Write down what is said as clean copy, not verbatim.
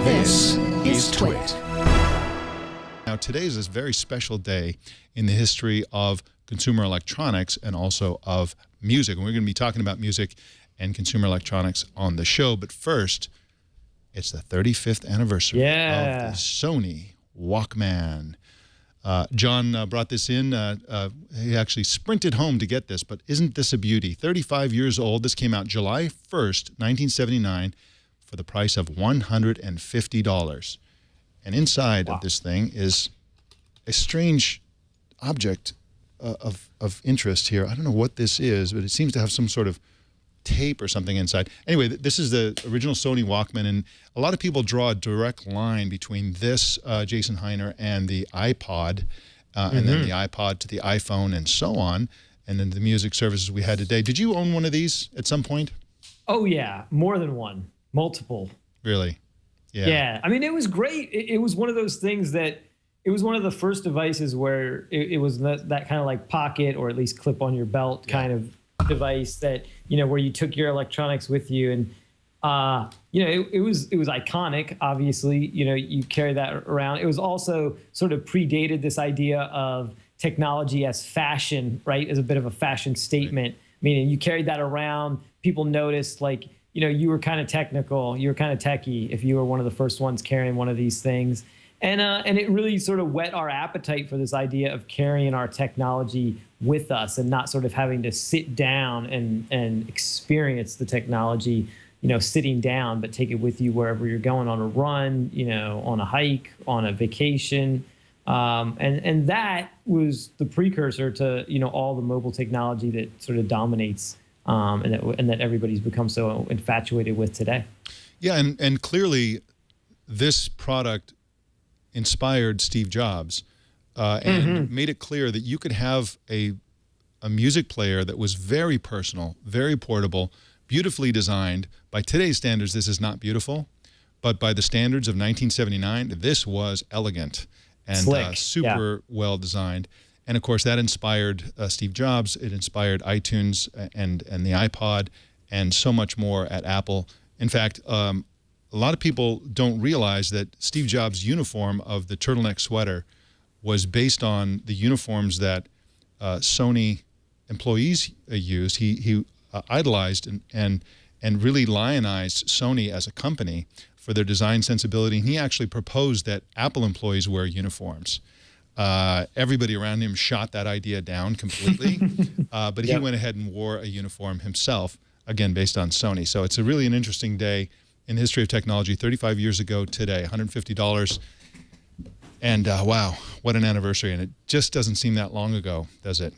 This is TWiT. Now, today is a very special day in the history of consumer electronics and also of music. And we're going to be talking about music and consumer electronics on the show. But first, it's the 35th anniversary of the Sony Walkman. John brought this in. He actually sprinted home to get this, but isn't this a beauty? 35 years old. This came out July 1st, 1979, for the price of $150. And inside of this thing is a strange object of interest here. I don't know what this is, but it seems to have some sort of tape or something inside. Anyway, this is the original Sony Walkman, and a lot of people draw a direct line between this, Jason Heiner, and the iPod, and then the iPod to the iPhone and so on, and then the music services we had today. Did you own one of these at some point? Oh, yeah. More than one. Multiple. Really? Yeah. Yeah. I mean, it was great. It was one of those things that it was one of the first devices where it was that kind of like pocket or at least clip on your belt kind of device that, you know, where you took your electronics with you. And, you know, it was iconic, obviously. You know, you carry that around. It was also sort of predated this idea of technology as fashion, right? As a bit of a fashion statement. Meaning you carried that around. People noticed, like, you know, you were kind of technical, you were kind of techie if you were one of the first ones carrying one of these things. And it really sort of whet our appetite for this idea of carrying our technology with us and not sort of having to sit down and experience the technology, you know, sitting down, but take it with you wherever you're going, on a run, you know, on a hike, on a vacation. And that was the precursor to, you know, all the mobile technology that sort of dominates and that everybody's become so infatuated with today. Yeah, and clearly this product inspired Steve Jobs and made it clear that you could have a music player that was very personal, very portable, beautifully designed. By today's standards, this is not beautiful, but by the standards of 1979, this was elegant and super well designed. And of course, that inspired Steve Jobs. It inspired iTunes and the iPod and so much more at Apple. In fact, a lot of people don't realize that Steve Jobs' uniform of the turtleneck sweater was based on the uniforms that Sony employees used. He idolized and really lionized Sony as a company for their design sensibility. And he actually proposed that Apple employees wear uniforms. Everybody around him shot that idea down completely, but he went ahead and wore a uniform himself, again, based on Sony. So it's really an interesting day in the history of technology. 35 years ago today, $150. And wow, what an anniversary. And it just doesn't seem that long ago, does it?